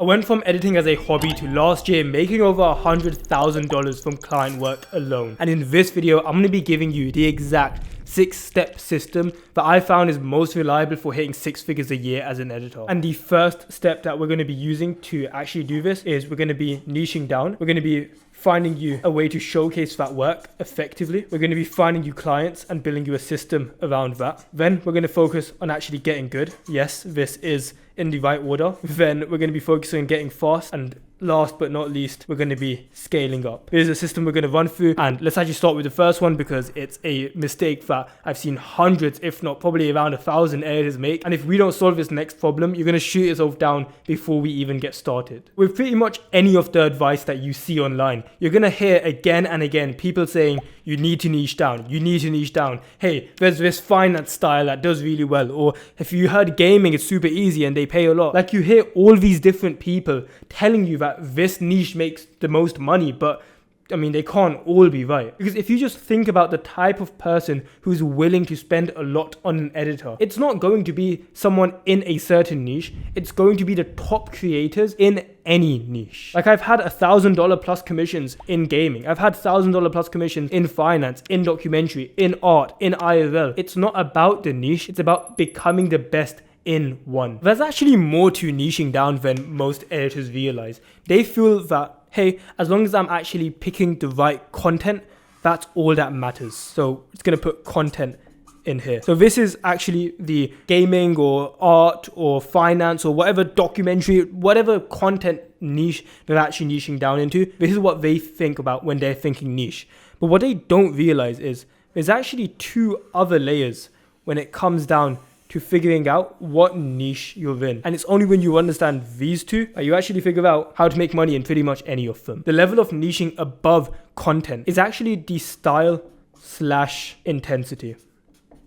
I went from editing as a hobby to last year making over $100,000 from client work alone. And in this video, I'm going to be giving you the exact 6-step system that I found is most reliable for hitting 6 figures a year as an editor. And the first step that we're going to be using to actually do this is we're going to be niching down. We're going to be finding you a way to showcase that work effectively. We're going to be finding you clients and building you a system around that. Then we're going to focus on actually getting good. Yes, this is in the right order. Then we're going to be focusing on getting fast, and last but not least, we're going to be scaling up. Here's a system we're going to run through, and let's actually start with the first one because it's a mistake that I've seen hundreds, if not probably around 1,000 editors make. And if we don't solve this next problem, you're going to shoot yourself down before we even get started. With pretty much any of the advice that you see online, you're going to hear again and again people saying you need to niche down, you need to niche down. Hey, there's this finance style that does really well. Or if you heard gaming, it's super easy and they pay a lot. Like, you hear all these different people telling you that this niche makes the most money, but I mean, they can't all be right. Because if you just think about the type of person who's willing to spend a lot on an editor, it's not going to be someone in a certain niche. It's going to be the top creators in any niche. Like, I've had $1,000 plus commissions in gaming. I've had $1,000 plus commissions in finance, in documentary, in art, in IRL. It's not about the niche. It's about becoming the best in one. There's actually more to niching down than most editors realize. They feel that, hey, as long as I'm actually picking the right content, that's all that matters. So it's going to put content in here. So this is actually the gaming or art or finance or whatever documentary, whatever content niche they're actually niching down into. This is what they think about when they're thinking niche. But what they don't realize is there's actually 2 other layers when it comes down to figuring out what niche you're in. And it's only when you understand these 2 that you actually figure out how to make money in pretty much any of them. The level of niching above content is actually the style/intensity.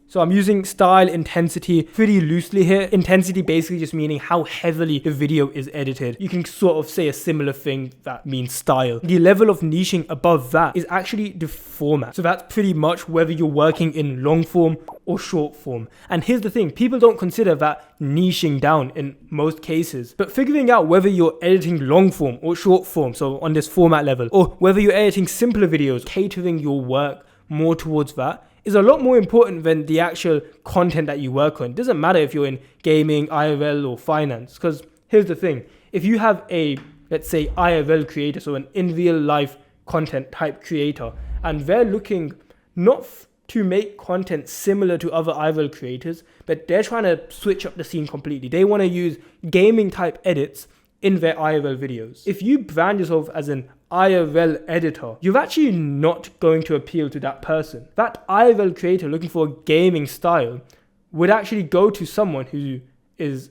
So I'm using style intensity pretty loosely here. Intensity basically just meaning how heavily the video is edited. You can sort of say a similar thing that means style. The level of niching above that is actually the format. So that's pretty much whether you're working in long form or short form. And here's the thing, people don't consider that niching down in most cases. But figuring out whether you're editing long form or short form, so on this format level, or whether you're editing simpler videos, catering your work more towards that, is a lot more important than the actual content that you work on. It doesn't matter if you're in gaming, IRL, or finance. Because here's the thing, if you have a, let's say, IRL creator, so an in real life content type creator, and they're looking not to make content similar to other IRL creators, but they're trying to switch up the scene completely. They want to use gaming type edits in their IRL videos. If you brand yourself as an IRL editor, you're actually not going to appeal to that person. That IRL creator looking for a gaming style would actually go to someone who is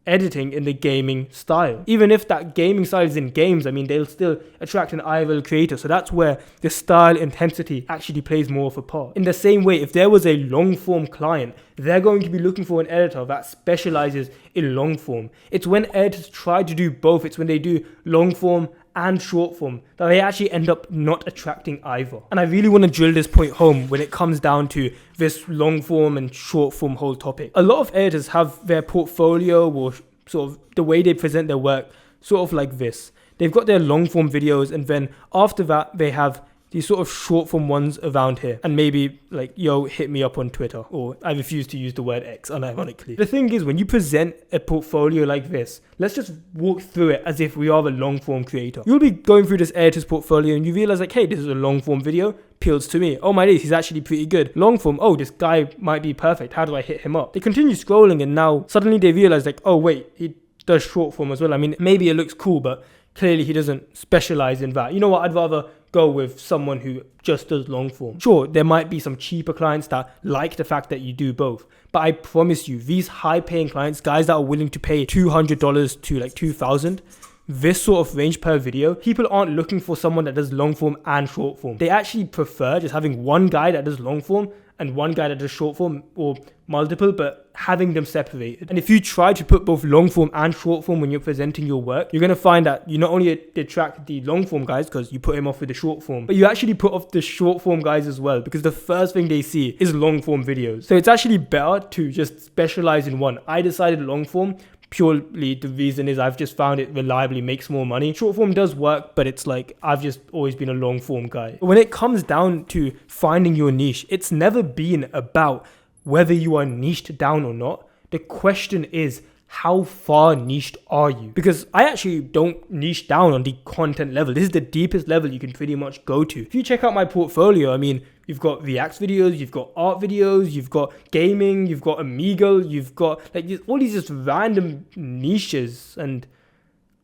editing in the gaming style. Even if that gaming style is in games, I mean, they'll still attract an IRL creator. So that's where the style intensity actually plays more of a part. In the same way, if there was a long form client, they're going to be looking for an editor that specializes in long form. It's when editors try to do both, it's when they do long form and short form that they actually end up not attracting either. And I really want to drill this point home when it comes down to this long form and short form whole topic. A lot of editors have their portfolio or sort of the way they present their work sort of like this. They've got their long form videos, and then after that they have these sort of short form ones around here, and maybe like, yo, hit me up on Twitter, or I refuse to use the word X unironically. The thing is, when you present a portfolio like this, let's just walk through it as if we are a long form creator. You'll be going through this editor's portfolio and you realize like, hey, this is a long form video, appeals to me. Oh, Malice, he's actually pretty good. Long form, oh, this guy might be perfect. How do I hit him up? They continue scrolling and now suddenly they realize like, oh wait, he does short form as well. I mean, maybe it looks cool, but clearly he doesn't specialize in that. You know what? I'd rather go with someone who just does long form. Sure, there might be some cheaper clients that like the fact that you do both, but I promise you, these high paying clients, guys that are willing to pay $200 to like $2,000, this sort of range per video, people aren't looking for someone that does long form and short form. They actually prefer just having one guy that does long form and one guy that does short form, or multiple, but having them separated. And if you try to put both long form and short form when you're presenting your work, you're going to find that you not only attract the long form guys because you put him off with the short form, but you actually put off the short form guys as well, because the first thing they see is long form videos. So it's actually better to just specialize in one. I decided long form purely the reason is I've just found it reliably makes more money. Short form does work, but it's like I've just always been a long form guy. But when it comes down to finding your niche, it's never been about whether you are niched down or not. The question is, how far niched are you? Because I actually don't niche down on the content level. This is the deepest level you can pretty much go to. If you check out my portfolio, I mean, you've got React videos, you've got art videos, you've got gaming, you've got Omegle, you've got like all these just random niches, and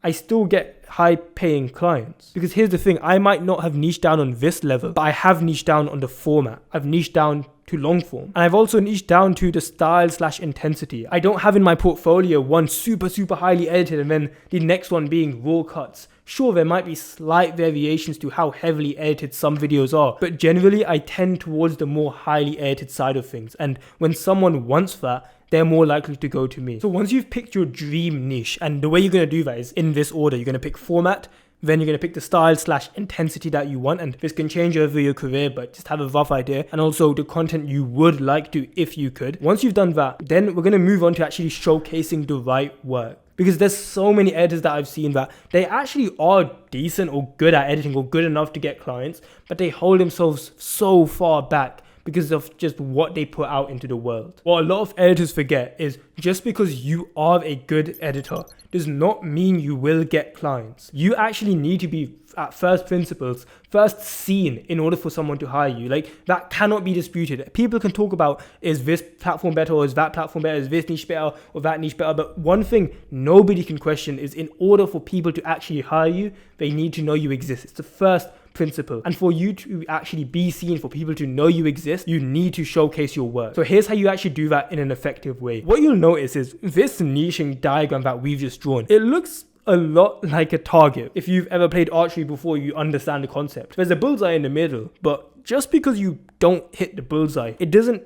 I still get high paying clients. Because here's the thing, I might not have niched down on this level, but I have niched down on the format. I've niched down to long form. And I've also niched down to the style/intensity. I don't have in my portfolio one super highly edited and then the next one being raw cuts. Sure, there might be slight variations to how heavily edited some videos are, but generally I tend towards the more highly edited side of things. And when someone wants that, they're more likely to go to me. So once you've picked your dream niche, and the way you're going to do that is in this order. You're going to pick format, then you're going to pick the style/intensity that you want, and this can change over your career, but just have a rough idea, and also the content you would like to if you could. Once you've done that, then we're going to move on to actually showcasing the right work. Because there's so many editors that I've seen that they actually are decent or good at editing or good enough to get clients, but they hold themselves so far back because of just what they put out into the world. What a lot of editors forget is just because you are a good editor does not mean you will get clients. You actually need to be at first principles, first seen in order for someone to hire you. Like that cannot be disputed. People can talk about, is this platform better or is that platform better? Is this niche better or that niche better? But one thing nobody can question is in order for people to actually hire you, they need to know you exist. It's the first principle. And for you to actually be seen, for people to know you exist, you need to showcase your work. So here's how you actually do that in an effective way. What you'll notice is this niching diagram that we've just drawn, it looks a lot like a target. If you've ever played archery before, you understand the concept. There's a bullseye in the middle, but just because you don't hit the bullseye, it doesn't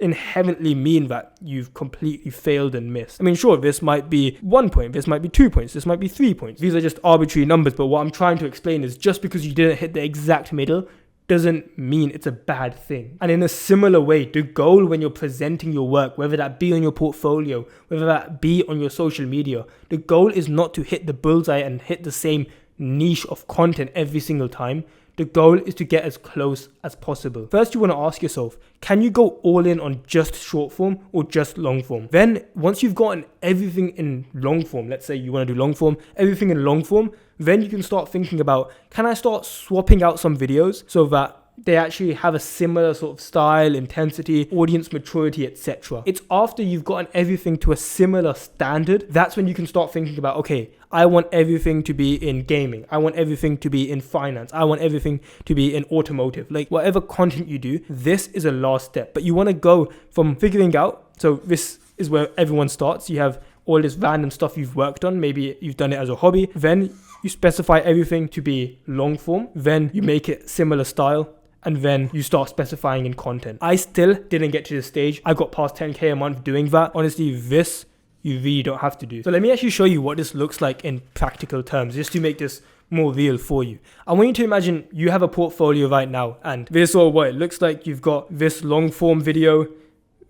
inherently mean that you've completely failed and missed. I mean, sure, this might be 1 point, this might be 2 points, this might be 3 points. These are just arbitrary numbers, but what I'm trying to explain is just because you didn't hit the exact middle doesn't mean it's a bad thing. And in a similar way, the goal when you're presenting your work, whether that be on your portfolio, whether that be on your social media, the goal is not to hit the bullseye and hit the same niche of content every single time. The goal is to get as close as possible. First, you want to ask yourself, can you go all in on just short form or just long form? Then once you've gotten everything in long form, let's say you want to do long form, everything in long form, then you can start thinking about, can I start swapping out some videos so that they actually have a similar sort of style, intensity, audience maturity, etc. It's after you've gotten everything to a similar standard, that's when you can start thinking about, okay, I want everything to be in gaming. I want everything to be in finance. I want everything to be in automotive. Like whatever content you do, this is a last step. But you want to go from figuring out, so this is where everyone starts. You have all this random stuff you've worked on. Maybe you've done it as a hobby. Then you specify everything to be long form. Then you make it similar style. And then you start specifying in content. I still didn't get to this stage. I got past 10K a month doing that. Honestly, this you really don't have to do. So let me actually show you what this looks like in practical terms, just to make this more real for you. I want you to imagine you have a portfolio right now, and this is what it looks like. You've got this long form video,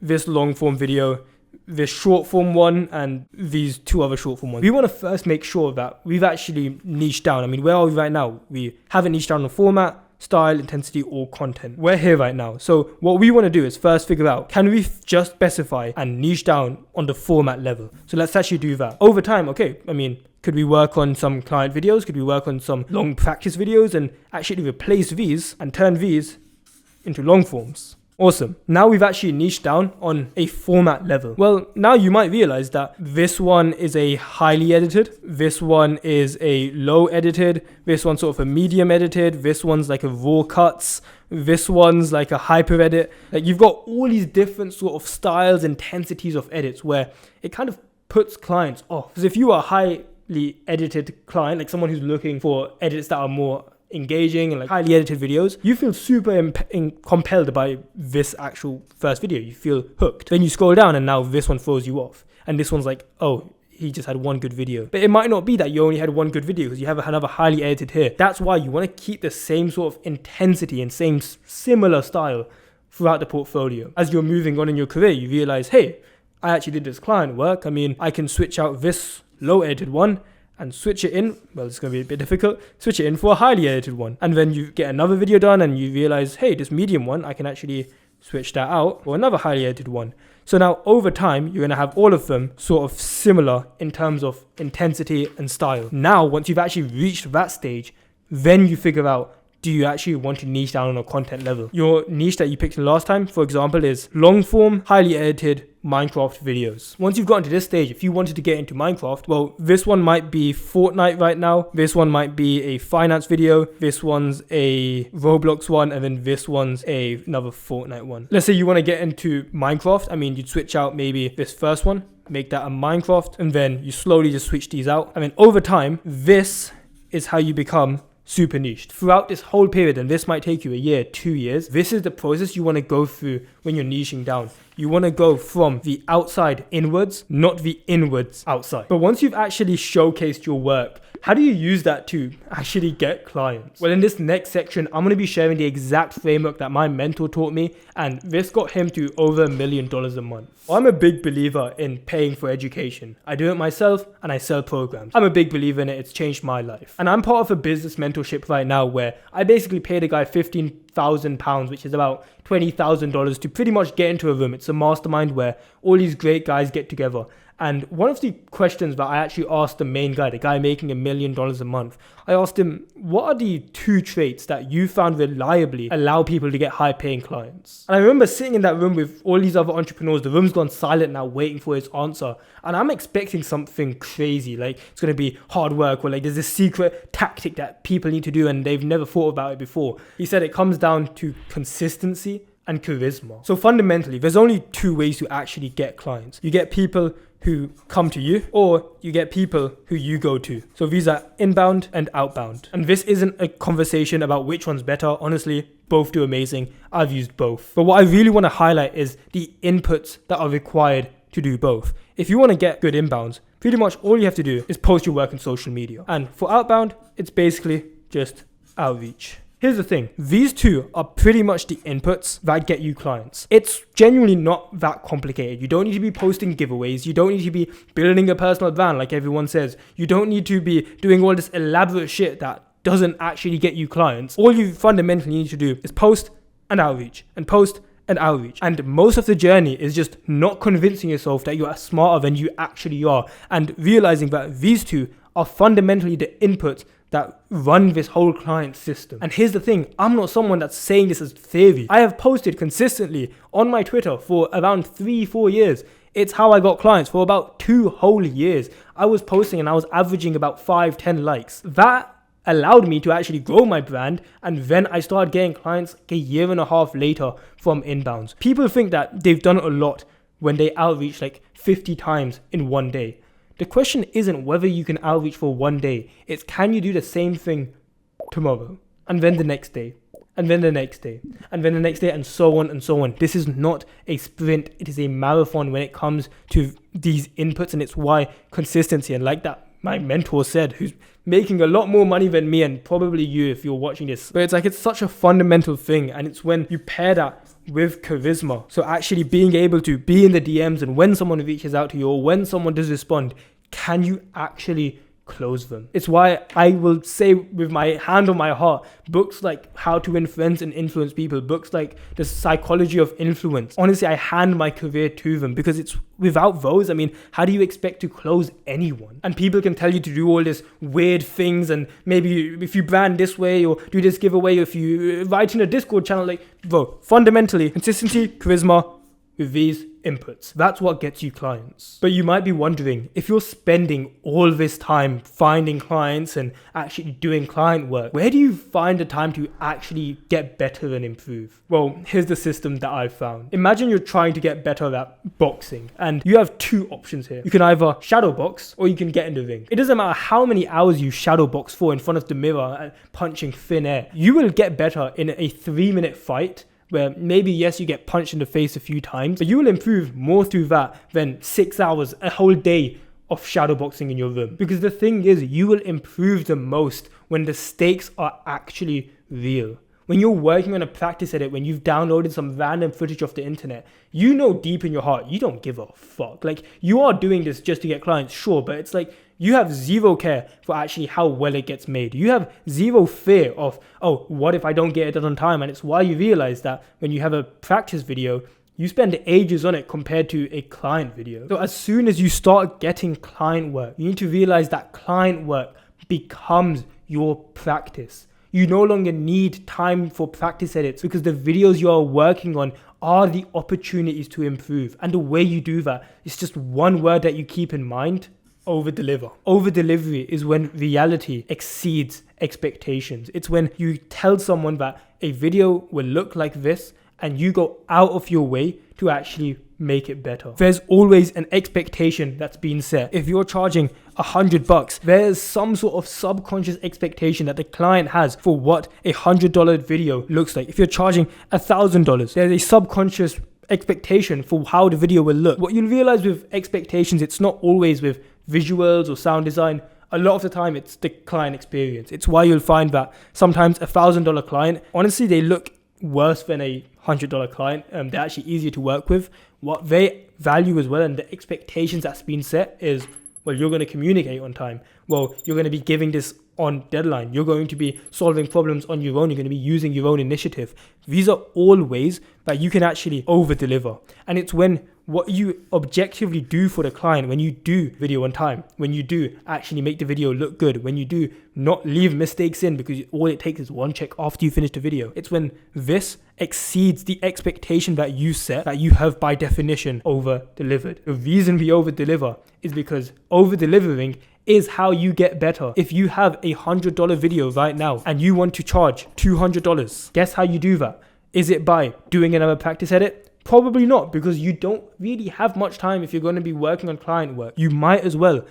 this long form video, this short form one, and these two other short form ones. We want to first make sure that we've actually niched down. I mean, where are we right now? We haven't niched down on format, style, intensity, or content. We're here right now. So what we want to do is first figure out, can we just specify and niche down on the format level? So let's actually do that. Over time, okay, I mean, could we work on some client videos? Could we work on some long practice videos and actually replace these and turn these into long forms? Awesome. Now we've actually niched down on a format level. Well, now you might realize that this one is a highly edited, this one is a low edited, this one's sort of a medium edited, this one's like a raw cuts, this one's like a hyper edit. Like you've got all these different sort of styles, intensities of edits where it kind of puts clients off. Because if you are a highly edited client, like someone who's looking for edits that are more engaging and like highly edited videos, you feel super compelled by this actual first video. You feel hooked. Then you scroll down and now this one throws you off. And this one's like, oh, he just had one good video. But it might not be that you only had one good video because you have another highly edited here. That's why you want to keep the same sort of intensity and similar style throughout the portfolio. As you're moving on in your career, you realize, hey, I actually did this client work. I mean, I can switch out this low edited one and switch it in. Well, it's going to be a bit difficult. Switch it in for a highly edited one. And then you get another video done and you realize, hey, this medium one, I can actually switch that out for another highly edited one. So now over time, you're going to have all of them sort of similar in terms of intensity and style. Now, once you've actually reached that stage, then you figure out, do you actually want to niche down on a content level? Your niche that you picked last time, for example, is long form, highly edited Minecraft videos. Once you've gotten to this stage, if you wanted to get into Minecraft, well, this one might be Fortnite right now. This one might be a finance video. This one's a Roblox one. And then this one's another Fortnite one. Let's say you want to get into Minecraft. I mean, you'd switch out maybe this first one, make that a Minecraft, and then you slowly just switch these out. I mean, over time, this is how you become super niched throughout this whole period, and this might take you a year, 2 years. This is the process you want to go through when you're niching down. You want to go from the outside inwards, not the inwards outside. But once you've actually showcased your work, how do you use that to actually get clients? Well, in this next section, I'm going to be sharing the exact framework that my mentor taught me, and this got him to over $1 million a month. I'm a big believer in paying for education. I do it myself and I sell programs. I'm a big believer in it. It's changed my life. And I'm part of a business mentorship right now where I basically paid a guy £15,000, which is about $20,000, to pretty much get into a room. It's a mastermind where all these great guys get together. And one of the questions that I actually asked the main guy, the guy making $1 million a month, I asked him, what are the 2 traits that you found reliably allow people to get high paying clients? And I remember sitting in that room with all these other entrepreneurs. The room's gone silent now, waiting for his answer. And I'm expecting something crazy, like it's going to be hard work, or like there's this secret tactic that people need to do and they've never thought about it before. He said it comes down to consistency and charisma. So fundamentally, there's only 2 ways to actually get clients. You get people who come to you, or you get people who you go to. So these are inbound and outbound. And this isn't a conversation about which one's better. Honestly, both do amazing. I've used both. But what I really want to highlight is the inputs that are required to do both. If you want to get good inbounds, pretty much all you have to do is post your work on social media. And for outbound, it's basically just outreach. Here's the thing, these 2 are pretty much the inputs that get you clients. It's genuinely not that complicated. You don't need to be posting giveaways. You don't need to be building a personal brand like everyone says. You don't need to be doing all this elaborate shit that doesn't actually get you clients. All you fundamentally need to do is post and outreach, and post and outreach. And most of the journey is just not convincing yourself that you are smarter than you actually are, and realizing that these 2 are fundamentally the inputs that run this whole client system. And here's the thing, I'm not someone that's saying this as theory. I have posted consistently on my Twitter for around 3-4 years. It's how I got clients for about 2 whole years. I was posting and I was averaging about 5-10 likes. That allowed me to actually grow my brand, and then I started getting clients like a year and a half later from inbounds. People think that they've done a lot when they outreach like 50 times in one day. The question isn't whether you can outreach for one day. It's can you do the same thing tomorrow, and then the next day, and then the next day, and then the next day, and so on and so on. This is not a sprint. It is a marathon when it comes to these inputs, and it's why consistency, and like that my mentor said, who's making a lot more money than me, and probably you if you're watching this. But it's such a fundamental thing, and it's when you pair that with charisma. So actually being able to be in the DMs, and when someone reaches out to you, or when someone does respond, can you actually close them? It's why I will say with my hand on my heart, books like How to Influence and Influence People, books like The Psychology of Influence, honestly, I hand my career to them, because it's without those, I mean, how do you expect to close anyone? And people can tell you to do all this weird things, and maybe if you brand this way, or do this giveaway, or if you write in a Discord channel, like, bro, fundamentally, consistency, charisma, with these inputs. That's what gets you clients. But you might be wondering, if you're spending all this time finding clients and actually doing client work, where do you find the time to actually get better and improve? Well, here's the system that I've found. Imagine you're trying to get better at boxing, and you have 2 options here. You can either shadow box, or you can get in the ring. It doesn't matter how many hours you shadow box for in front of the mirror and punching thin air. You will get better in a 3-minute fight, where maybe, yes, you get punched in the face a few times, but you will improve more through that than 6 hours, a whole day of shadowboxing in your room. Because the thing is, you will improve the most when the stakes are actually real. When you're working on a practice edit, when you've downloaded some random footage off the internet, you know deep in your heart, you don't give a fuck. Like, you are doing this just to get clients, sure, but it's like, you have zero care for actually how well it gets made. You have zero fear of, oh, what if I don't get it done on time? And it's why you realize that when you have a practice video, you spend ages on it compared to a client video. So as soon as you start getting client work, you need to realize that client work becomes your practice. You no longer need time for practice edits because the videos you are working on are the opportunities to improve. And the way you do that is just one word that you keep in mind: over-deliver. Over-delivery is when reality exceeds expectations. It's when you tell someone that a video will look like this and you go out of your way to actually make it better. There's always an expectation that's been set. If you're charging $100, there's some sort of subconscious expectation that the client has for what a $100 video looks like. If you're charging $1,000, there's a subconscious expectation for how the video will look. What you'll realize with expectations, it's not always with visuals or sound design. A lot of the time it's the client experience. It's why you'll find that sometimes a $1,000 client, honestly, they look worse than a $100 client. They're actually easier to work with. What they value as well, and the expectations that's been set is, well, you're going to communicate on time. Well, you're going to be giving this on deadline. You're going to be solving problems on your own. You're going to be using your own initiative. These are all ways that you can actually over deliver. And it's when what you objectively do for the client, when you do video on time, when you do actually make the video look good, when you do not leave mistakes in because all it takes is one check after you finish the video. It's when this exceeds the expectation that you set, that you have by definition over delivered. The reason we over deliver is because over delivering is how you get better. If you have a $100 video right now and you want to charge $200, guess how you do that? Is it by doing another practice edit? Probably not, because you don't really have much time if you're going to be working on client work. You might as well,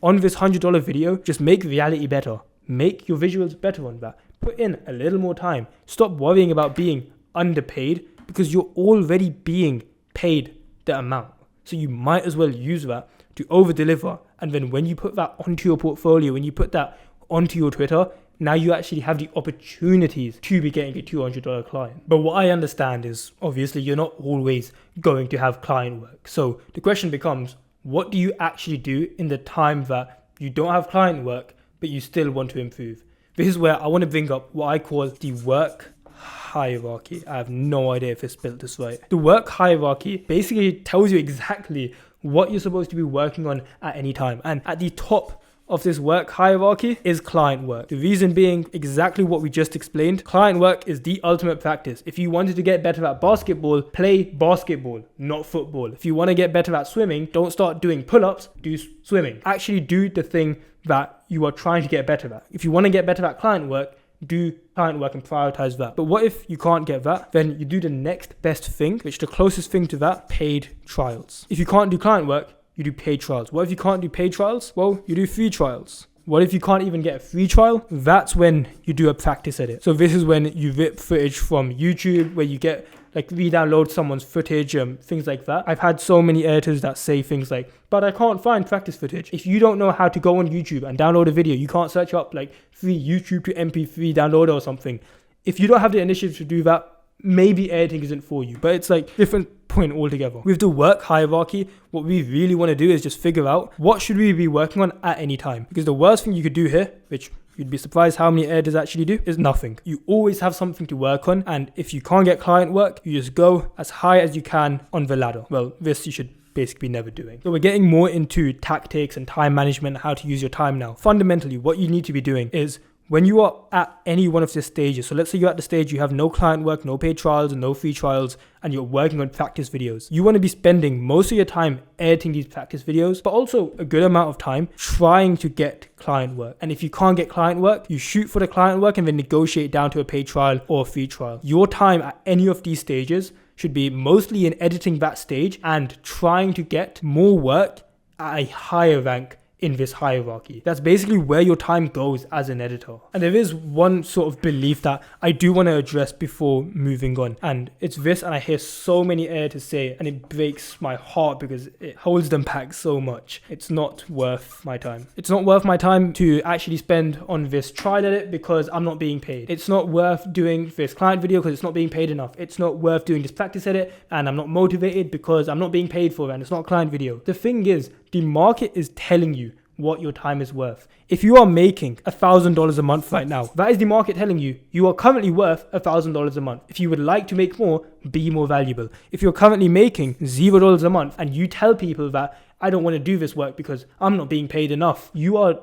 on this $100 video, just make reality better. Make your visuals better on that. Put in a little more time. Stop worrying about being underpaid because you're already being paid the amount. So you might as well use that to over deliver. And then when you put that onto your portfolio, when you put that onto your Twitter, now you actually have the opportunities to be getting a $200 client. But what I understand is, obviously, you're not always going to have client work. So the question becomes, what do you actually do in the time that you don't have client work, but you still want to improve? This is where I want to bring up what I call the work hierarchy. I have no idea if I spelled this right. The work hierarchy basically tells you exactly what you're supposed to be working on at any time. And at the top of this work hierarchy is client work. The reason being exactly what we just explained. Client work is the ultimate practice. If you wanted to get better at basketball, play basketball, not football. If you want to get better at swimming, don't start doing pull-ups, do swimming. Actually do the thing that you are trying to get better at. If you want to get better at client work, do client work and prioritize that. But what if you can't get that? Then you do the next best thing, which the closest thing to that, paid trials. If you can't do client work, you do paid trials. What if you can't do paid trials? Well, you do free trials. What if you can't even get a free trial? That's when you do a practice edit. So this is when you rip footage from YouTube, where you get re-download someone's footage, things like that. I've had so many editors that say things like, but I can't find practice footage. If you don't know how to go on YouTube and download a video, you can't search up free YouTube to MP3 downloader or something. If you don't have the initiative to do that, maybe editing isn't for you, but it's different point altogether. With the work hierarchy, what we really want to do is just figure out what should we be working on at any time. Because the worst thing you could do here, which you'd be surprised how many editors actually do, is nothing. You always have something to work on, and if you can't get client work, you just go as high as you can on the ladder. Well, this you should basically never doing. So we're getting more into tactics and time management, how to use your time now. Fundamentally, what you need to be doing is, when you are at any one of the stages, so let's say you're at the stage you have no client work, no paid trials and no free trials, and you're working on practice videos, you want to be spending most of your time editing these practice videos, but also a good amount of time trying to get client work. And if you can't get client work, you shoot for the client work and then negotiate down to a paid trial or a free trial. Your time at any of these stages should be mostly in editing that stage and trying to get more work at a higher rank in this hierarchy. That's basically where your time goes as an editor. And there is one sort of belief that I do want to address before moving on. And it's this, and I hear so many editors say, and it breaks my heart because it holds them back so much. It's not worth my time. It's not worth my time to actually spend on this trial edit because I'm not being paid. It's not worth doing this client video because it's not being paid enough. It's not worth doing this practice edit and I'm not motivated because I'm not being paid for it and it's not a client video. The thing is, the market is telling you what your time is worth. If you are making $1,000 a month right now, that is the market telling you you are currently worth $1,000 a month. If you would like to make more, be more valuable. If you're currently making $0 a month and you tell people that I don't want to do this work because I'm not being paid enough, you are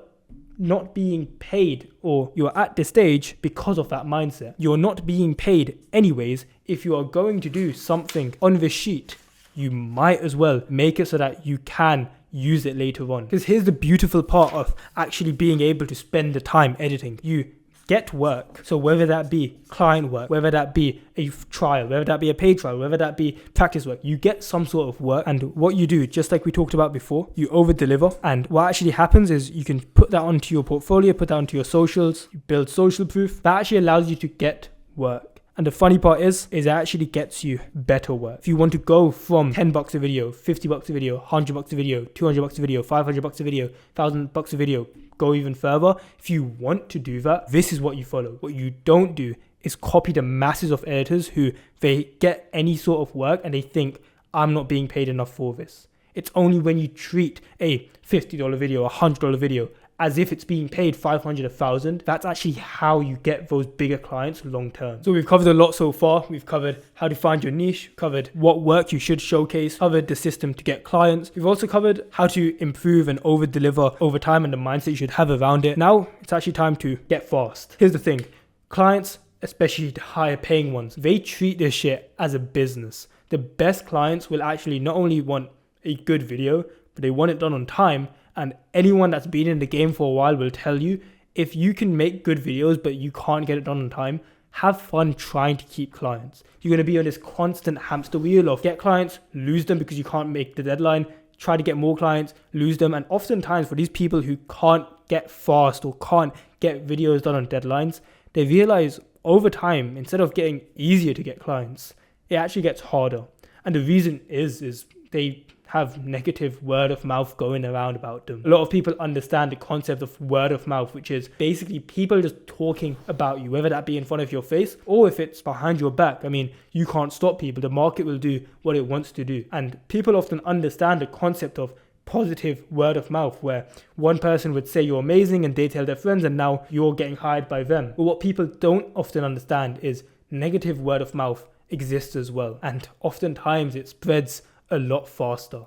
not being paid, or you're at this stage because of that mindset. You're not being paid anyways. If you are going to do something on this sheet, you might as well make it so that you can use it later on. Because here's the beautiful part of actually being able to spend the time editing. You get work. So whether that be client work, whether that be a trial, whether that be a paid trial, whether that be practice work, you get some sort of work. And what you do, just like we talked about before, you over deliver. And what actually happens is you can put that onto your portfolio, put that onto your socials, you build social proof. That actually allows you to get work. And the funny part is it actually gets you better work. If you want to go from $10 a video, $50 a video, $100 a video, $200 a video, $500 a video, $1,000 a video, go even further. If you want to do that, this is what you follow. What you don't do is copy the masses of editors who they get any sort of work and they think, I'm not being paid enough for this. It's only when you treat a $50 video, a $100 video as if it's being paid 500, 1,000. That's actually how you get those bigger clients long term. So we've covered a lot so far. We've covered how to find your niche, covered what work you should showcase, covered the system to get clients. We've also covered how to improve and over deliver over time and the mindset you should have around it. Now it's actually time to get fast. Here's the thing. Clients, especially the higher paying ones, they treat this shit as a business. The best clients will actually not only want a good video, but they want it done on time. And anyone that's been in the game for a while will tell you, if you can make good videos but you can't get it done on time, have fun trying to keep clients. You're going to be on this constant hamster wheel of get clients, lose them because you can't make the deadline, try to get more clients, lose them. And oftentimes for these people who can't get fast or can't get videos done on deadlines, they realize over time, instead of getting easier to get clients, it actually gets harder. And the reason is they have negative word of mouth going around about them. A lot of people understand the concept of word of mouth, which is basically people just talking about you, whether that be in front of your face or if it's behind your back. I mean, you can't stop people. The market will do what it wants to do. And people often understand the concept of positive word of mouth, where one person would say you're amazing and they tell their friends and now you're getting hired by them. But what people don't often understand is negative word of mouth exists as well. And oftentimes it spreads a lot faster.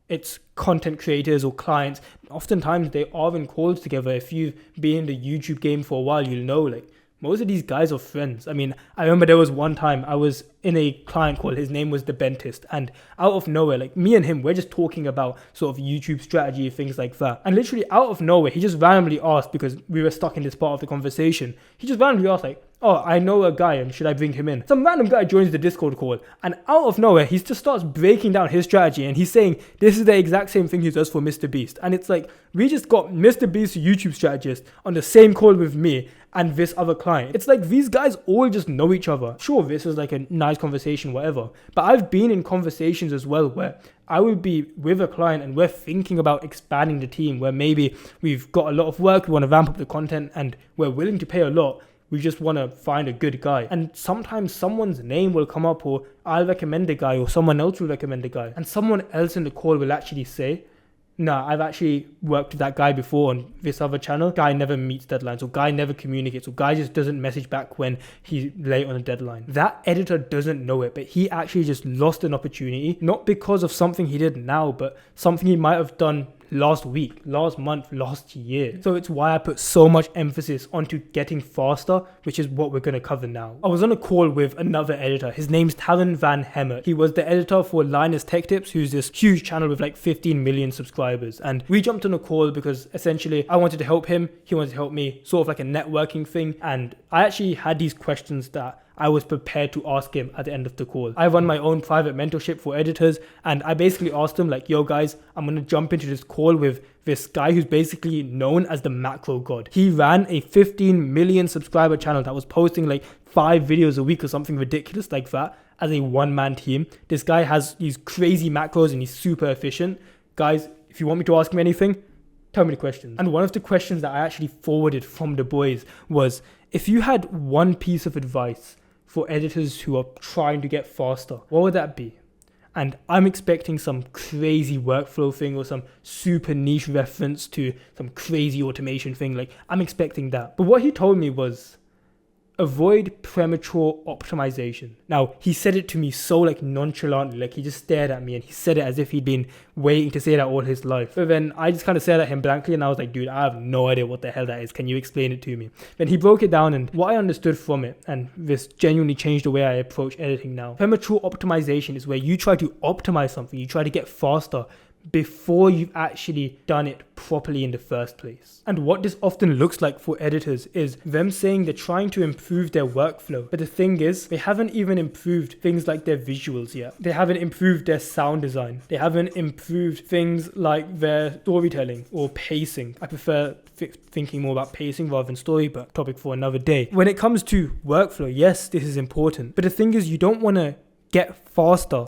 It's content creators or clients. Oftentimes they are in calls together. If you've been in the YouTube game for a while, you'll know like most of these guys are friends. I mean, I remember there was one time I was in a client call. His name was The Dentist. And out of nowhere, like me and him, we're just talking about sort of YouTube strategy, things like that. And literally out of nowhere, he just randomly asked, because we were stuck in this part of the conversation, he just randomly asked like, oh, I know a guy and should I bring him in? Some random guy joins the Discord call and out of nowhere, he just starts breaking down his strategy and he's saying this is the exact same thing he does for Mr. Beast. And it's like, we just got Mr. Beast's YouTube strategist on the same call with me and this other client. It's like these guys all just know each other. Sure, this is like a nice conversation, whatever. But I've been in conversations as well where I will be with a client and we're thinking about expanding the team, where maybe we've got a lot of work, we want to ramp up the content and we're willing to pay a lot. We just want to find a good guy. And sometimes someone's name will come up, or I'll recommend a guy or someone else will recommend a guy. And someone else in the call will actually say, nah, I've actually worked with that guy before on this other channel. Guy never meets deadlines, or guy never communicates, or guy just doesn't message back when he's late on a deadline. That editor doesn't know it, but he actually just lost an opportunity, not because of something he did now, but something he might have done last week, last month, last year. So it's why I put so much emphasis onto getting faster, which is what we're going to cover now. I was on a call with another editor. His name's Taran Van Hemert. He was the editor for Linus Tech Tips, who's this huge channel with like 15 million subscribers. And we jumped on a call because essentially I wanted to help him. He wanted to help me, sort of like a networking thing. And I actually had these questions that I was prepared to ask him at the end of the call. I run my own private mentorship for editors, and I basically asked him like, yo guys, I'm going to jump into this call with this guy who's basically known as the macro god. He ran a 15 million subscriber channel that was posting like 5 videos a week or something ridiculous like that as a one-man team. This guy has these crazy macros and he's super efficient. Guys, if you want me to ask him anything, tell me the questions. And one of the questions that I actually forwarded from the boys was, if you had one piece of advice for editors who are trying to get faster, what would that be? And I'm expecting some crazy workflow thing or some super niche reference to some crazy automation thing. Like, I'm expecting that. But what he told me was, avoid premature optimization. Now, he said it to me so like nonchalantly, like he just stared at me and he said it as if he'd been waiting to say that all his life. But then I just kind of stared at him blankly and I was like, dude, I have no idea what the hell that is. Can you explain it to me? Then he broke it down, and what I understood from it, and this genuinely changed the way I approach editing now. Premature optimization is where you try to optimize something, you try to get faster before you've actually done it properly in the first place. And what this often looks like for editors is them saying they're trying to improve their workflow. But the thing is, they haven't even improved things like their visuals yet. They haven't improved their sound design. They haven't improved things like their storytelling or pacing. I prefer thinking more about pacing rather than story, but topic for another day. When it comes to workflow, yes, this is important. But the thing is, you don't want to get faster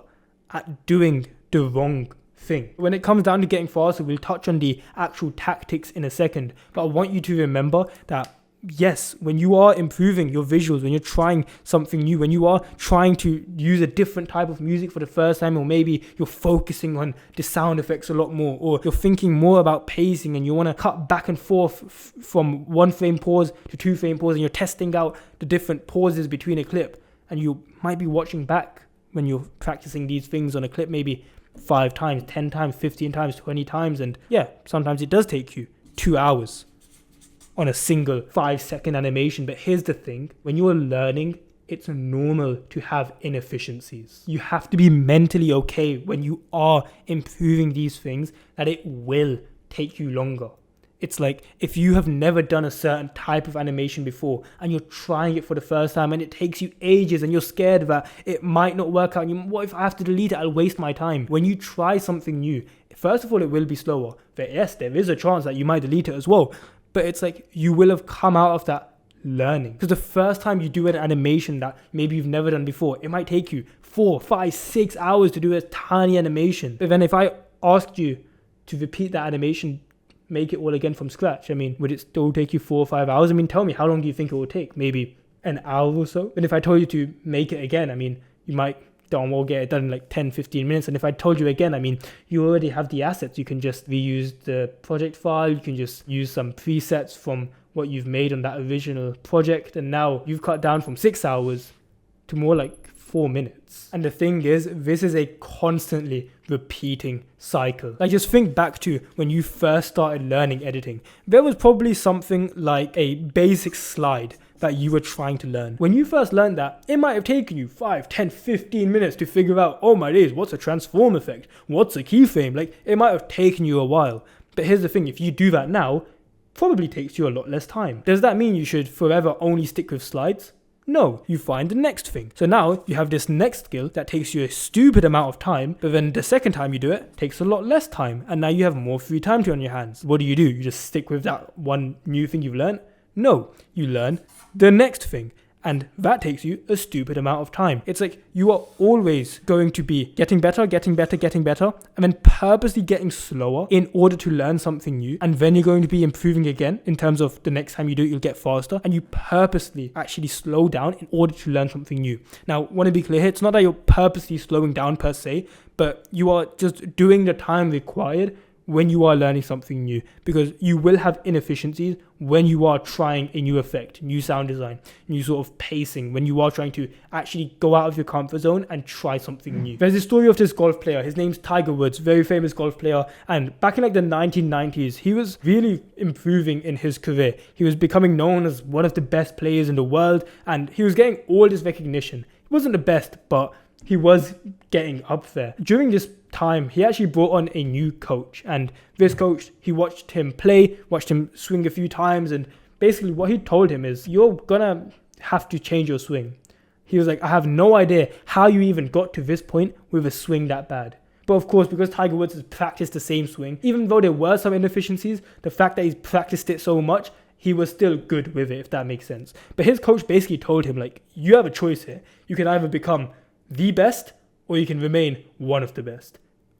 at doing the wrong thing. When it comes down to getting faster, we'll touch on the actual tactics in a second, but I want you to remember that yes, when you are improving your visuals, when you're trying something new, when you are trying to use a different type of music for the first time, or maybe you're focusing on the sound effects a lot more, or you're thinking more about pacing and you want to cut back and forth from 1 frame pause to 2 frame pause, and you're testing out the different pauses between a clip, and you might be watching back when you're practicing these things on a clip maybe 5 times, 10 times, 15 times, 20 times. And yeah, sometimes it does take you 2 hours on a single 5-second animation. But here's the thing, when you're learning, it's normal to have inefficiencies. You have to be mentally okay when you are improving these things that it will take you longer. It's like if you have never done a certain type of animation before and you're trying it for the first time and it takes you ages and you're scared that it might not work out. And what if I have to delete it? I'll waste my time. When you try something new, first of all, it will be slower. But yes, there is a chance that you might delete it as well. But it's like you will have come out of that learning. Because the first time you do an animation that maybe you've never done before, it might take you 4, 5, 6 hours to do a tiny animation. But then if I asked you to repeat that animation, make it all again from scratch, I mean, would it still take you 4 or 5 hours? I mean, tell me, how long do you think it will take? Maybe an hour or so? And if I told you to make it again, I mean, you might darn well get it done in like 10, 15 minutes. And if I told you again, I mean, you already have the assets. You can just reuse the project file. You can just use some presets from what you've made on that original project. And now you've cut down from 6 hours to more like 4 minutes. And the thing is, this is a constantly repeating cycle. Like, just think back to when you first started learning editing. There was probably something like a basic slide that you were trying to learn. When you first learned that, it might have taken you 5, 10, 15 minutes to figure out, oh my days, what's a transform effect? What's a keyframe? Like, it might have taken you a while. But here's the thing, if you do that now, probably takes you a lot less time. Does that mean you should forever only stick with slides? No, you find the next thing. So now you have this next skill that takes you a stupid amount of time, but then the second time you do it, takes a lot less time. And now you have more free time on your hands. What do? You just stick with that one new thing you've learned? No, you learn the next thing. And that takes you a stupid amount of time. It's like you are always going to be getting better, and then purposely getting slower in order to learn something new. And then you're going to be improving again in terms of the next time you do it, you'll get faster. And you purposely actually slow down in order to learn something new. Now, I want to be clear here, it's not that you're purposely slowing down per se, but you are just doing the time required when you are learning something new, because you will have inefficiencies when you are trying a new effect, new sound design, new sort of pacing, when you are trying to actually go out of your comfort zone and try something new. There's a story of this golf player. His name's Tiger Woods, very famous golf player. And back in like the 1990s, he was really improving in his career. He was becoming known as one of the best players in the world, and he was getting all this recognition. He wasn't the best, but he was getting up there. During this time, he actually brought on a new coach, and this coach, he watched him play, watched him swing a few times, and basically what he told him is, you're gonna have to change your swing. He was like, I have no idea how you even got to this point with a swing that bad. But of course, because Tiger Woods has practiced the same swing, even though there were some inefficiencies, the fact that he's practiced it so much, he was still good with it, if that makes sense. But his coach basically told him, like, you have a choice here. You can either become the best or you can remain one of the best.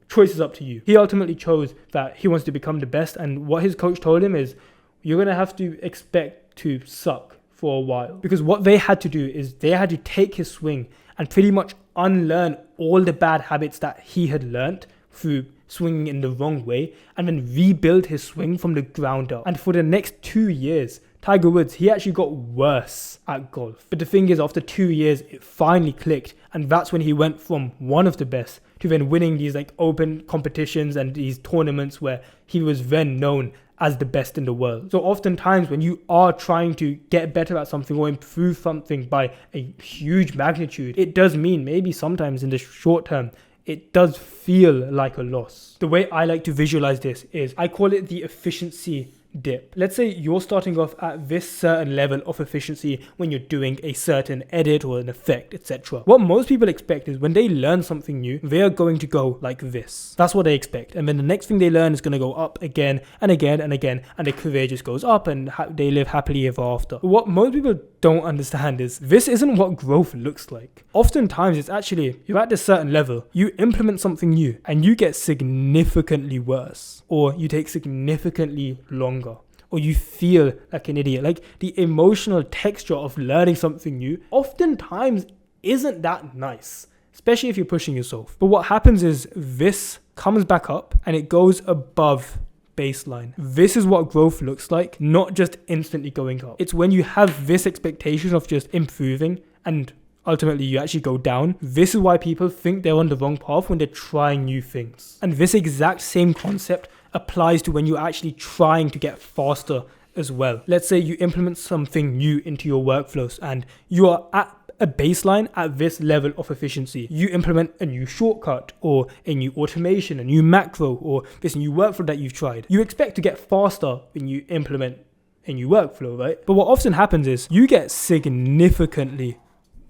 Choice is up to you. He ultimately chose that he wants to become the best, and what his coach told him is, you're going to have to expect to suck for a while. Because what they had to do is they had to take his swing and pretty much unlearn all the bad habits that he had learnt through swinging in the wrong way, and then rebuild his swing from the ground up. And for the next 2 years, Tiger Woods, he actually got worse at golf. But the thing is, after 2 years, it finally clicked, and that's when he went from one of the best to then winning these like open competitions and these tournaments where he was then known as the best in the world. So oftentimes when you are trying to get better at something or improve something by a huge magnitude, it does mean maybe sometimes in the short term, it does feel like a loss. The way I like to visualize this is I call it the efficiency dip. Let's say you're starting off at this certain level of efficiency when you're doing a certain edit or an effect, etc. What most people expect is when they learn something new, they are going to go like this. That's what they expect. And then the next thing they learn is going to go up again and again and again, and their career just goes up and they live happily ever after. But what most people don't understand is this isn't what growth looks like. Oftentimes it's actually, you're at this certain level, you implement something new and you get significantly worse, or you take significantly longer, or you feel like an idiot. Like the emotional texture of learning something new oftentimes isn't that nice, especially if you're pushing yourself. But what happens is this comes back up and it goes above baseline. This is what growth looks like, not just instantly going up. It's when you have this expectation of just improving and ultimately you actually go down. This is why people think they're on the wrong path when they're trying new things. And this exact same concept applies to when you're actually trying to get faster as well. Let's say you implement something new into your workflows and you are at a baseline at this level of efficiency. You implement a new shortcut or a new automation, a new macro, or this new workflow that you've tried. You expect to get faster when you implement a new workflow, right? But what often happens is you get significantly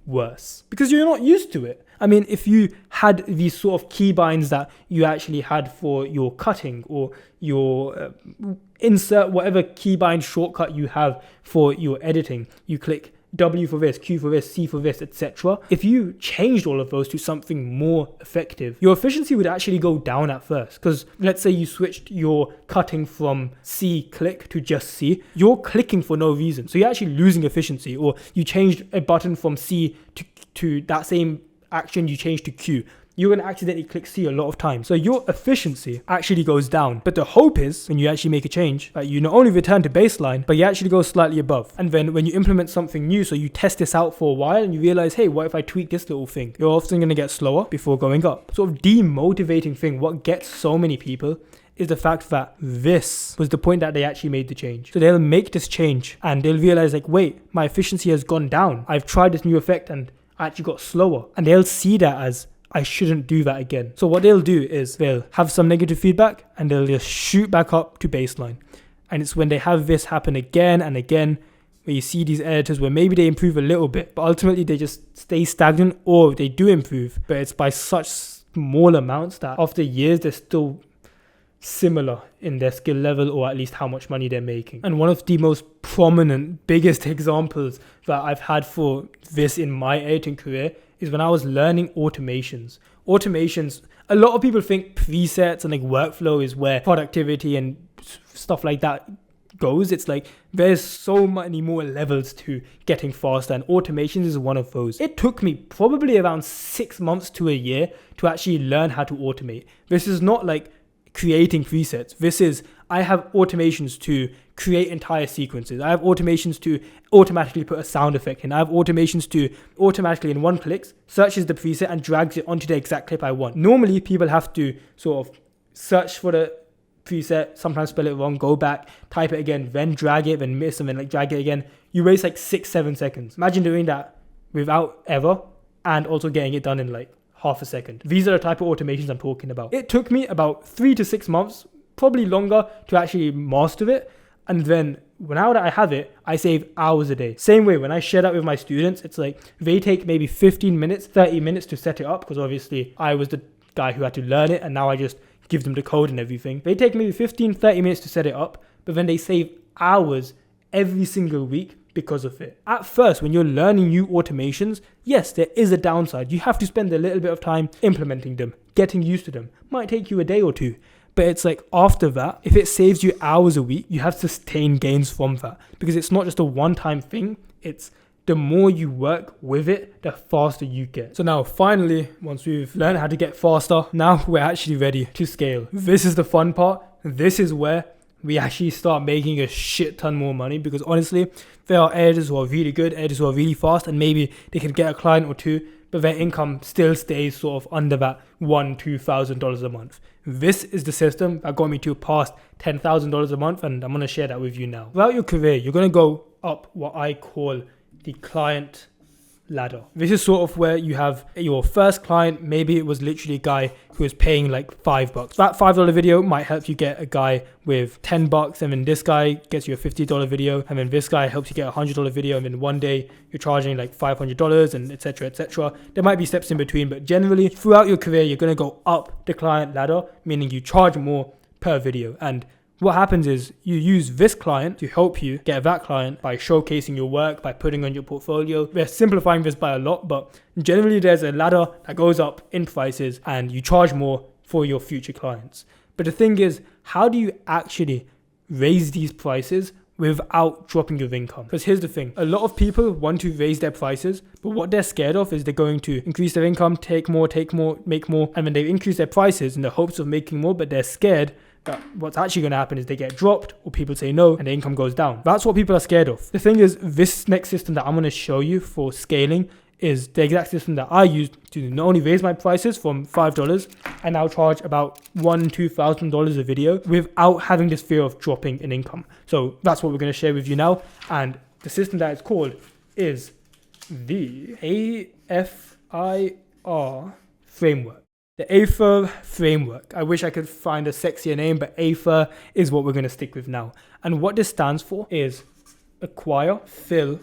worse because you're not used to it. I mean, if you had these sort of keybinds that you actually had for your cutting or your insert whatever keybind shortcut you have for your editing, you click W for this, Q for this, C for this, etc. If you changed all of those to something more effective, your efficiency would actually go down at first. Because let's say you switched your cutting from C click to just C, you're clicking for no reason. So you're actually losing efficiency. Or you changed a button from C to that same action you changed to Q. You're going to accidentally click C a lot of times. So your efficiency actually goes down. But the hope is when you actually make a change, that you not only return to baseline, but you actually go slightly above. And then when you implement something new, so you test this out for a while and you realize, hey, what if I tweak this little thing? You're often going to get slower before going up. Sort of demotivating thing, what gets so many people is the fact that this was the point that they actually made the change. So they'll make this change and they'll realize like, wait, my efficiency has gone down. I've tried this new effect and I actually got slower. And they'll see that as, I shouldn't do that again. So what they'll do is they'll have some negative feedback and they'll just shoot back up to baseline. And it's when they have this happen again and again where you see these editors where maybe they improve a little bit, but ultimately they just stay stagnant, or they do improve, but it's by such small amounts that after years they're still similar in their skill level, or at least how much money they're making. And one of the most prominent, biggest examples that I've had for this in my editing career is when I was learning automations. Automations, a lot of people think presets and like workflow is where productivity and stuff like that goes. It's like there's so many more levels to getting faster, and automations is one of those. It took me probably around 6 months to a year to actually learn how to automate. This is not like creating presets. This is, I have automations to create entire sequences. I have automations to automatically put a sound effect in. I have automations to automatically in one click searches the preset and drags it onto the exact clip I want. Normally people have to sort of search for the preset, sometimes spell it wrong, go back, type it again, then drag it, then miss, and then like drag it again. You waste like 6-7 seconds. Imagine doing that without ever and also getting it done in like half a second. These are the type of automations I'm talking about. It took me about 3 to 6 months, probably longer, to actually master it. And then now that I have it, I save hours a day. Same way, when I share that with my students, it's like they take maybe 15 minutes, 30 minutes to set it up, because obviously I was the guy who had to learn it, and now I just give them the code and everything. They take maybe 15, 30 minutes to set it up, but then they save hours every single week because of it. At first, when you're learning new automations, yes, there is a downside. You have to spend a little bit of time implementing them, getting used to them. Might take you a day or two. But it's like after that, if it saves you hours a week, you have sustained gains from that. Because it's not just a one-time thing. It's the more you work with it, the faster you get. So now finally, once we've learned how to get faster, now we're actually ready to scale. This is the fun part. This is where we actually start making a shit ton more money, because honestly, there are editors who are really good, editors who are really fast, and maybe they can get a client or two, but their income still stays sort of under that $1,000-$2,000 a month. This is the system that got me to past $10,000 a month, and I'm going to share that with you now. Throughout your career, you're going to go up what I call the client ladder. This is sort of where you have your first client. Maybe it was literally a guy who was paying like $5. That $5 video might help you get a guy with $10, and then this guy gets you a $50 video, and then this guy helps you get a $100 video, and then one day you're charging like $500, and etc, etc. There might be steps in between, but generally throughout your career, you're going to go up the client ladder, meaning you charge more per video. And what happens is you use this client to help you get that client by showcasing your work, by putting on your portfolio. We're simplifying this by a lot, but generally there's a ladder that goes up in prices and you charge more for your future clients. But the thing is, how do you actually raise these prices without dropping your income? Because here's the thing, a lot of people want to raise their prices, but what they're scared of is they're going to increase their income, take more, make more, and then they increase their prices in the hopes of making more, but they're scared that what's actually going to happen is they get dropped, or people say no and the income goes down. That's what people are scared of. The thing is, this next system that I'm going to show you for scaling is the exact system that I used to not only raise my prices from $5, I now charge about $1,000-$2,000 a video without having this fear of dropping in income. So that's what we're going to share with you now. And the system that it's called is the AFIR framework. The AFIR framework. I wish I could find a sexier name, but AFIR is what we're going to stick with now. And what this stands for is acquire, fill,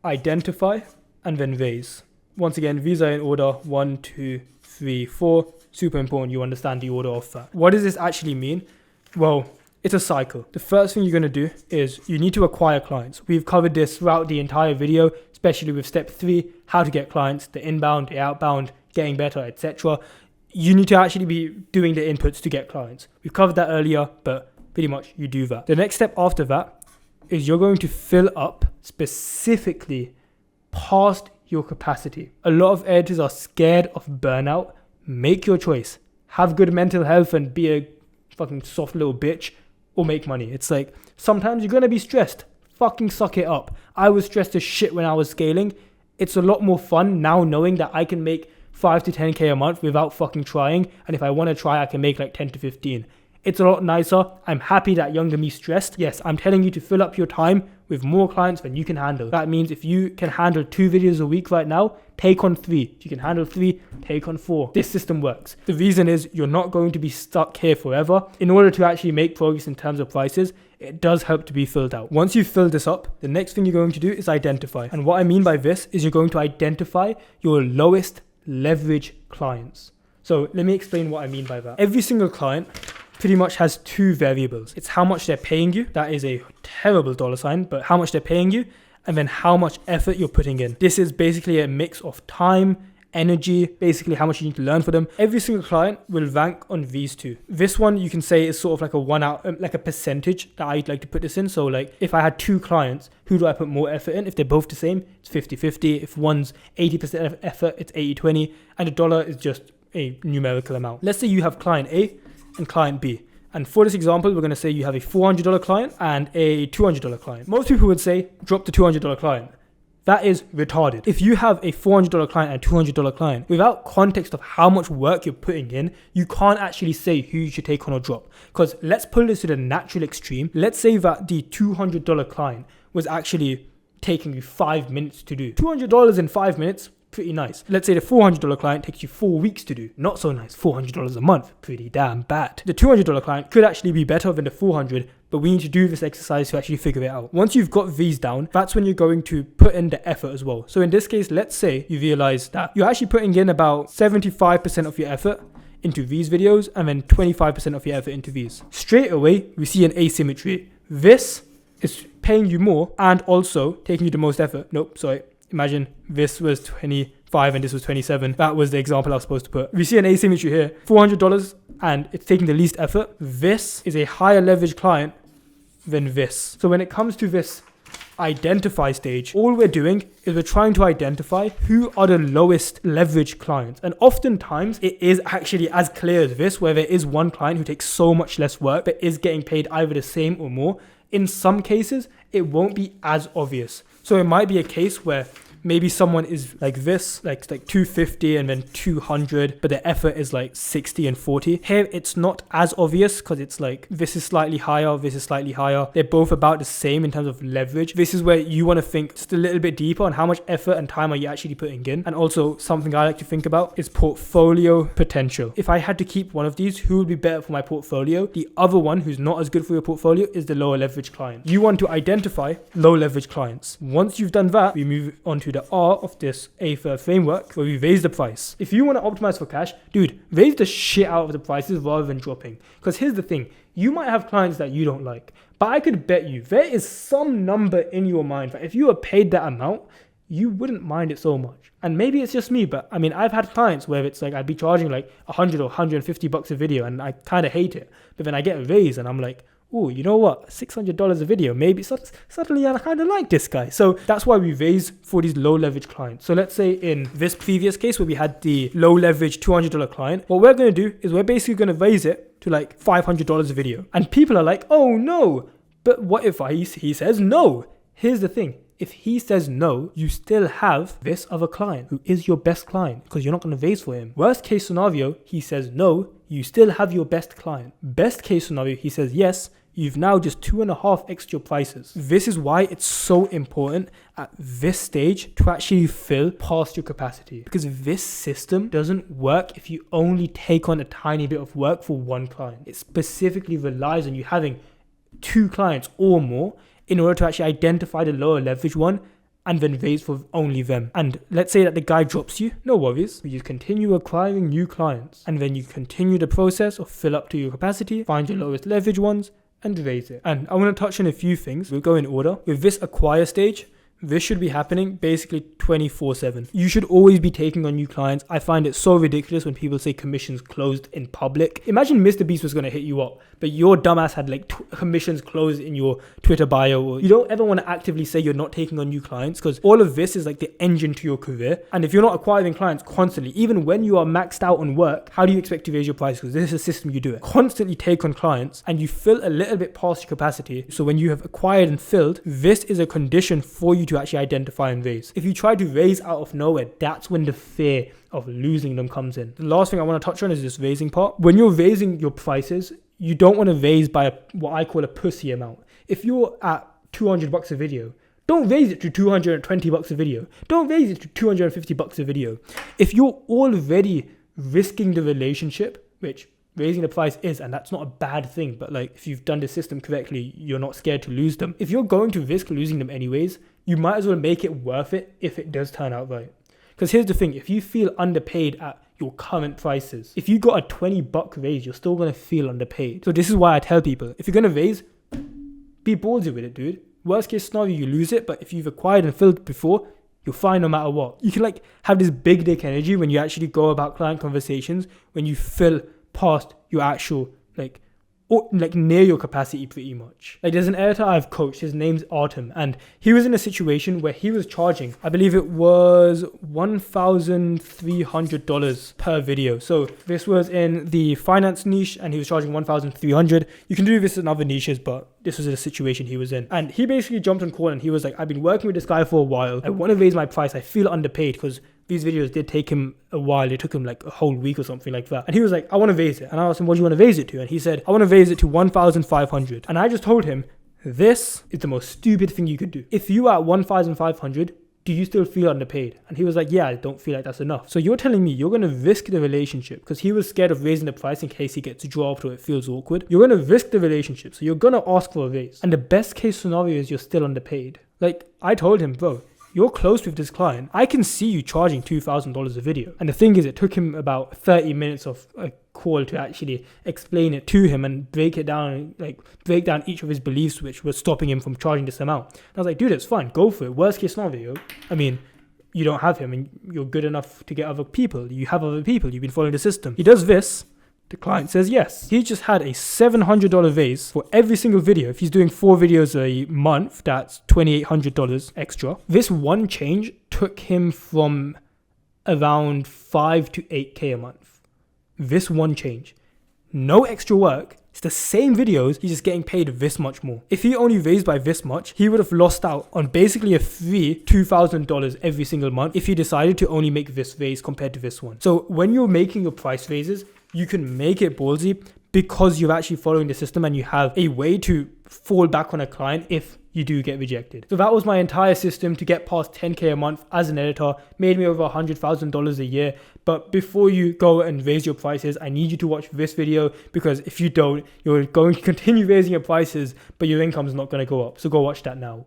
identify, and then raise. Once again, these are in order 1, 2, 3, 4. Super important you understand the order of that. What does this actually mean? Well, it's a cycle. The first thing you're going to do is you need to acquire clients. We've covered this throughout the entire video, especially with step 3, how to get clients, the inbound, the outbound, getting better, etc. You need to actually be doing the inputs to get clients. We've covered that earlier, but pretty much you do that. The next step after that is you're going to fill up specifically past your capacity. A lot of editors are scared of burnout. Make your choice. Have good mental health and be a fucking soft little bitch, or make money. It's like, sometimes you're going to be stressed. Fucking suck it up. I was stressed as shit when I was scaling. It's a lot more fun now knowing that I can make 5 to 10k a month without fucking trying, and if I want to try, I can make like 10 to 15. It's a lot nicer. I'm happy that younger me stressed. Yes, I'm telling you to fill up your time with more clients than you can handle. That means if you can handle 2 videos a week right now, take on 3. If you can handle 3, take on 4. This system works. The reason is you're not going to be stuck here forever. In order to actually make progress in terms of prices, it does help to be filled out. Once you've filled this up, the next thing you're going to do is identify. And what I mean by this is you're going to identify your lowest leverage clients. So let me explain what I mean by that. Every single client pretty much has 2 variables. It's how much they're paying you. That is a terrible $sign, but how much they're paying you, and then how much effort you're putting in. This is basically a mix of time, energy, basically how much you need to learn for them. Every single client will rank on these 2. This one you can say is sort of like a 1 out, like a percentage that I'd like to put this in. So like if I had 2 clients, who do I put more effort in? If they're both the same, it's 50-50. If one's 80% of effort, it's 80-20. And $1 is just a numerical amount. Let's say you have client A and client B. And for this example, we're going to say you have a $400 client and a $200 client. Most people would say, drop the $200 client. That is retarded. If you have a $400 client and a $200 client, without context of how much work you're putting in, you can't actually say who you should take on or drop. Because let's pull this to the natural extreme. Let's say that the $200 client was actually taking you 5 minutes to do. $200 in 5 minutes, pretty nice. Let's say the $400 client takes you 4 weeks to do. Not so nice. $400 a month. Pretty damn bad. The $200 client could actually be better than the $400, but we need to do this exercise to actually figure it out. Once you've got these down, that's when you're going to put in the effort as well. So in this case, let's say you realize that you're actually putting in about 75% of your effort into these videos and then 25% of your effort into these. Straight away, we see an asymmetry. This is paying you more and also taking you the most effort. Nope, sorry. Imagine this was 25 and this was 27. That was the example I was supposed to put. We see an asymmetry here. $400 and it's taking the least effort. This is a higher leverage client than this. So when it comes to this identify stage, all we're doing is we're trying to identify who are the lowest leverage clients. And oftentimes it is actually as clear as this, where there is one client who takes so much less work but is getting paid either the same or more. In some cases, it won't be as obvious. So it might be a case where maybe someone is like this, like 250 and then 200, but the effort is like 60 and 40. Here, it's not as obvious because it's like this is slightly higher, this is slightly higher. They're both about the same in terms of leverage. This is where you want to think just a little bit deeper on how much effort and time are you actually putting in. And also something I like to think about is portfolio potential. If I had to keep one of these, who would be better for my portfolio? The other one who's not as good for your portfolio is the lower leverage client. You want to identify low leverage clients. Once you've done that, we move on to the R of this A-Third framework where we raise the price. If you want to optimize for cash, dude, raise the shit out of the prices rather than dropping. Because here's the thing, you might have clients that you don't like, but I could bet you there is some number in your mind that if you were paid that amount, you wouldn't mind it so much. And maybe it's just me, but I mean, I've had clients where it's like I'd be charging like $100 or $150 a video and I kind of hate it. But then I get a raise and I'm like, oh, you know what? $600 a video. Maybe suddenly I kind of like this guy. So that's why we raise for these low leverage clients. So let's say in this previous case where we had the low leverage $200 client, what we're going to do is we're basically going to raise it to like $500 a video. And people are like, oh no, but what if he says no? Here's the thing. If he says no, you still have this other client who is your best client because you're not going to raise for him. Worst case scenario, he says no, you still have your best client. Best case scenario, he says yes, you've now just 2.5 extra prices. This is why it's so important at this stage to actually fill past your capacity, because this system doesn't work if you only take on a tiny bit of work for one client. It specifically relies on you having 2 clients or more in order to actually identify the lower leverage one and then raise for only them. And let's say that the guy drops you, no worries. You continue acquiring new clients and then you continue the process of fill up to your capacity, find your lowest leverage ones and raise it. And I want to touch on a few things. We'll go in order. With this acquire stage, this should be happening basically 24/7. You should always be taking on new clients. I find it so ridiculous when people say commissions closed in public. Imagine Mr. Beast was going to hit you up, but your dumbass had like commissions closed in your Twitter bio. You don't ever want to actively say you're not taking on new clients, because all of this is like the engine to your career. And if you're not acquiring clients constantly, even when you are maxed out on work, how do you expect to raise your price? Because this is a system you do it. Constantly take on clients and you fill a little bit past your capacity. So when you have acquired and filled, this is a condition for you to actually identify and raise. If you try to raise out of nowhere, that's when the fear of losing them comes in. The last thing I want to touch on is this raising part. When you're raising your prices, you don't want to raise by what I call a pussy amount. If you're at $200 a video, don't raise it to $220 a video. Don't raise it to $250 a video. If you're already risking the relationship, which raising the price is, and that's not a bad thing, but like if you've done the system correctly, you're not scared to lose them. If you're going to risk losing them anyways, you might as well make it worth it if it does turn out right. Because here's the thing, if you feel underpaid at your current prices, if you got a $20 raise, you're still going to feel underpaid. So this is why I tell people, if you're going to raise, be ballsy with it, dude. Worst case scenario, you lose it, but if you've acquired and filled before, you're fine no matter what. You can like have this big dick energy when you actually go about client conversations, when you fill past your actual or near your capacity pretty much. Like there's an editor I've coached, his name's Aron, and he was in a situation where he was charging, I believe it was $1,300 per video. So this was in the finance niche and he was charging $1,300. You can do this in other niches, but this was the situation he was in. And he basically jumped on call and he was like, I've been working with this guy for a while. I want to raise my price. I feel underpaid because these videos did take him a while. It took him like a whole week or something like that. And he was like, I want to raise it. And I asked him, what do you want to raise it to? And he said, I want to raise it to 1,500. And I just told him, this is the most stupid thing you could do. If you are at 1,500, do you still feel underpaid? And he was like, yeah, I don't feel like that's enough. So you're telling me you're going to risk the relationship because he was scared of raising the price in case he gets dropped or it feels awkward. You're going to risk the relationship. So you're going to ask for a raise. And the best case scenario is you're still underpaid. Like, I told him, bro, you're close with this client. I can see you charging $2,000 a video. And the thing is, it took him about 30 minutes of a call to actually explain it to him and break it down, like break down each of his beliefs which were stopping him from charging this amount. And I was like, dude, it's fine. Go for it. Worst case scenario, I mean, you don't have him and you're good enough to get other people. You have other people. You've been following the system. He does this. The client says yes. He just had a $700 raise for every single video. If he's doing 4 videos a month, that's $2,800 extra. This one change took him from around 5 to 8K a month. This one change. No extra work. It's the same videos, he's just getting paid this much more. If he only raised by this much, he would have lost out on basically a free $2,000 every single month if he decided to only make this raise compared to this one. So when you're making your price raises, you can make it ballsy because you're actually following the system and you have a way to fall back on a client if you do get rejected. So that was my entire system to get past 10K a month as an editor. Made me over $100,000 a year. But before you go and raise your prices, I need you to watch this video because if you don't, you're going to continue raising your prices, but your income is not going to go up. So go watch that now.